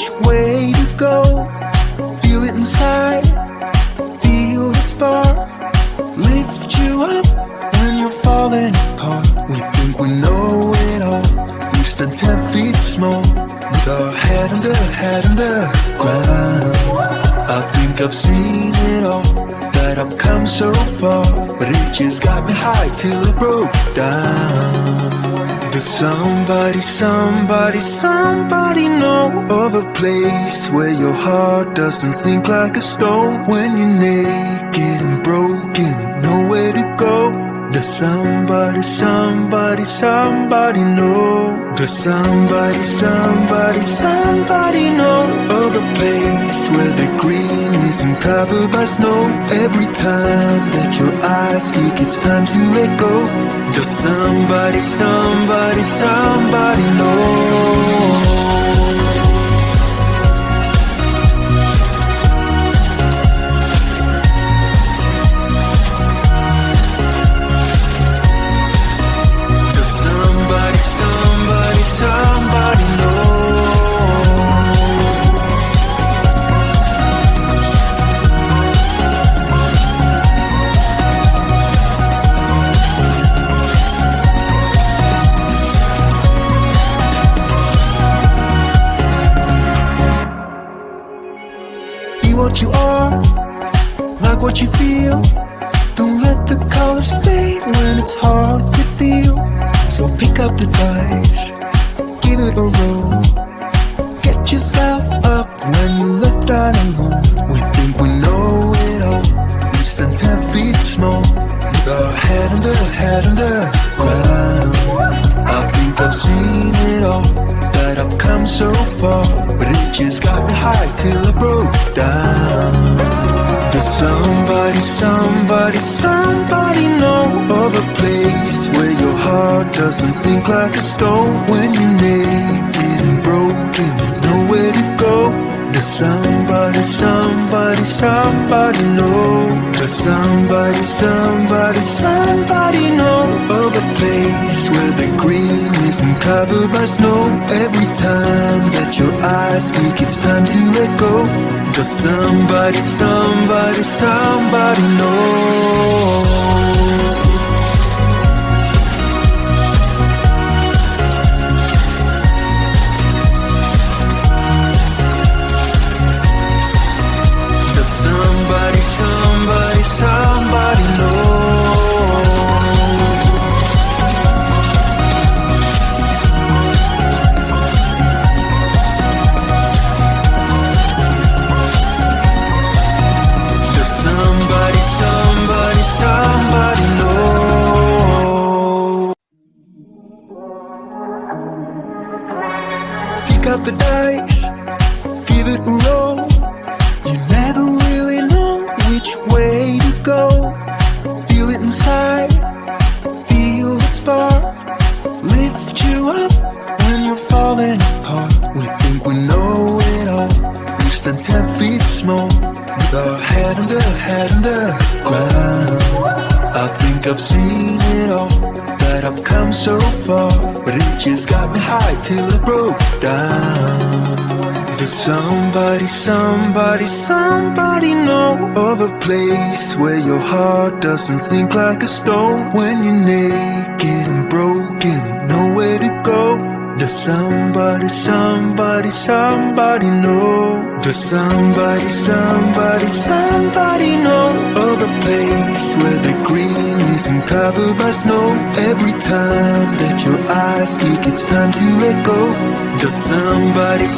which way to go. Feel it inside, feel the spark, lift you up when you're falling apart. We think we know it all, we stand 10 feet small, with our head in the ground. I think I've seen it all, that I've come so far, but it just got me high till I broke down. Does somebody know of a place where your heart doesn't sink like a stone? When you're naked and broken, nowhere to go. Does somebody know? Does somebody know of a place where the green isn't covered by snow? Every time that your eyes speak, it's time to let go. Does somebody know? Somebody know. Be what you are, like what you feel. Don't let the colors fade when it's hard to feel. So pick up the dice, give it a roll. Get yourself up when you left out alone. We think we know it all, we stand 10 feet small, with our head in the ground. I think I've seen it all, that I've come so far, but it just got me high till I broke down. Does somebody know of a place where your heart doesn't sink like a stone? When you're naked and broken, nowhere to go. Does somebody know? Does somebody know of a place where the green isn't covered by snow? Every time that your eyes speak, it's time to let go. Does somebody know? Somebody know. Does somebody know? Pick up the dice, give it a roll. You never really know which way to go. Feel it inside, feel the spark, lift you up when you're falling apart. We think we know it all, we stand 10 feet small, with our head in the ground. I think I've seen it all, that I've come so far, but it just got me high till I broke down. Does somebody know of a place where your heart doesn't sink like a stone? When you're naked and broken, nowhere to go. Does somebody know? Does somebody know of a place where the green isn't covered by snow? Every time that your eyes speak, it's time to let go. Does somebody know?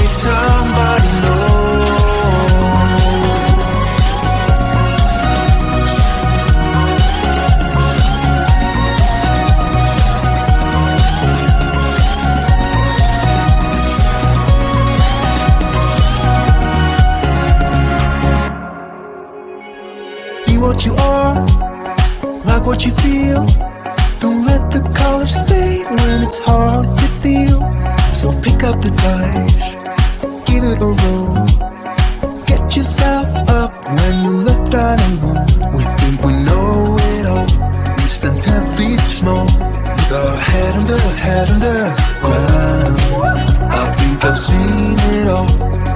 Somebody know. Be what you are, like what you feel. Don't let the colors fade when it's hard to feel. So pick up the dice, give it a roll. Get yourself up when you're left out alone. We think we know it all, we stand 10 feet small, with our head under ground. I think I've seen it all,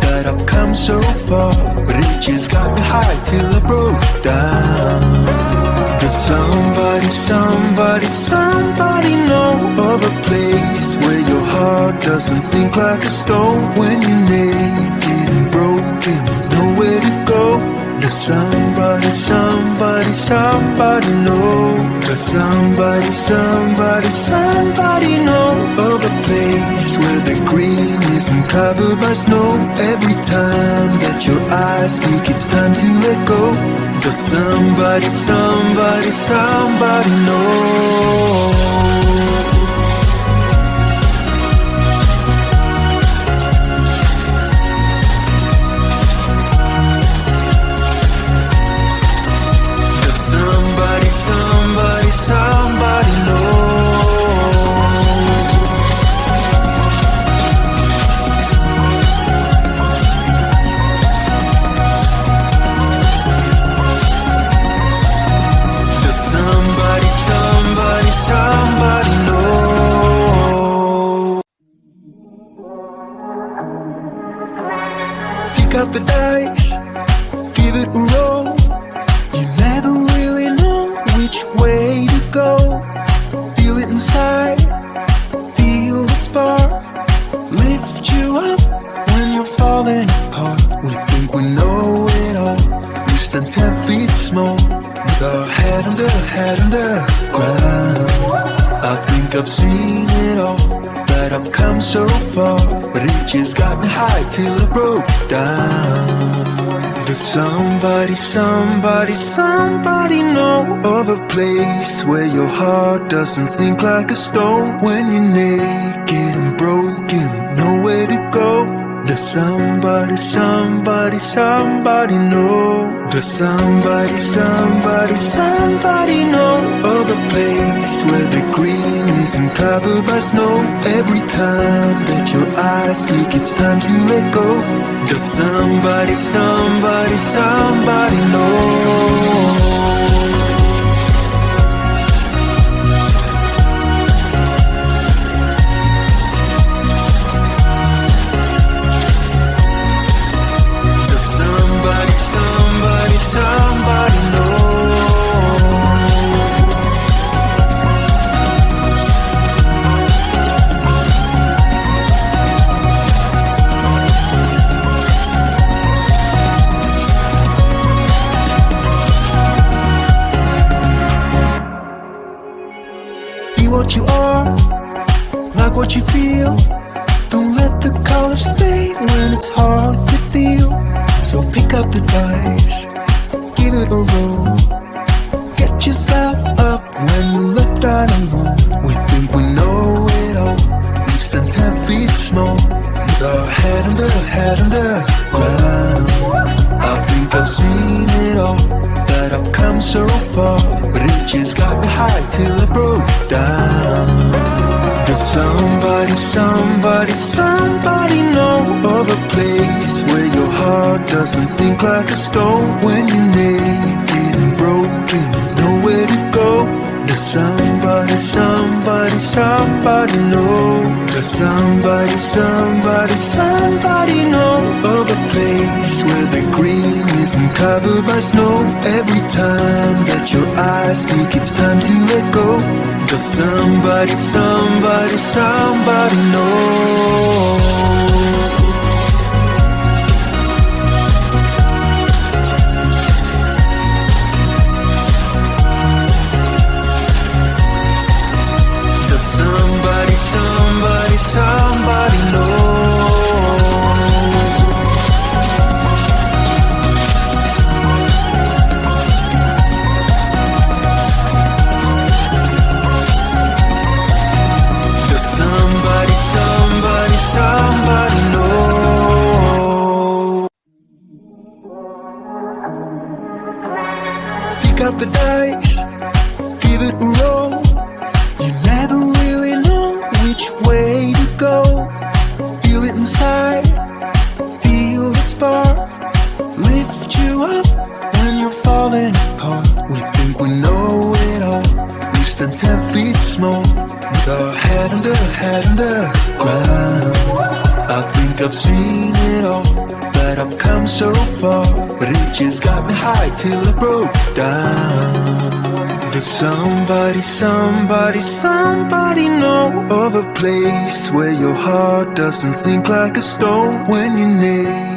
that I've come so far, but it just got me high till I broke down. Does somebody know of a place where your heart doesn't sink like a stone when you're naked and broken, nowhere to go? Does somebody know? Does somebody know of a place where the green isn't covered by snow? Every time that your eyes speak, it's time to let go. Does somebody know? Somebody know. Does somebody know? Pick up the dice, give it a roll. You never really know which way to go. Feel it inside, feel the spark, lift you up when you're falling apart. We think we know it all, we stand 10 feet small, with our head under ground. I think I've seen it all, that I've come so far, but it just got me high till I broke down. Does somebody know of a place where your heart doesn't sink like a stone when you're naked and broken, nowhere to go? Does somebody know? Does somebody know of a place where the green isn't covered by snow? Every time that your eyes speak, it's time to let go. Does somebody know? Somebody know. Be what you are, like what you feel. Don't let the colors fade when it's hard to feel. So pick up the dice, give it a roll. Get yourself up when you're left out alone. We think we know it all, we stand 10 feet small, with our head under ground. I think I've seen it all, that I've come so far, but it just got me high till I broke down. Does somebody know of a place where your heart doesn't sink like a stone when you're naked and broken, nowhere to go? Does somebody know? Does somebody know of a place where the green isn't covered by snow? Every time that your eyes speak, it's time to let go. Does somebody know? Does somebody know? Does somebody I've seen it all, that I've come so far, but it just got me high till I broke down. Does somebody know of a place where your heart doesn't sink like a stone when you're near?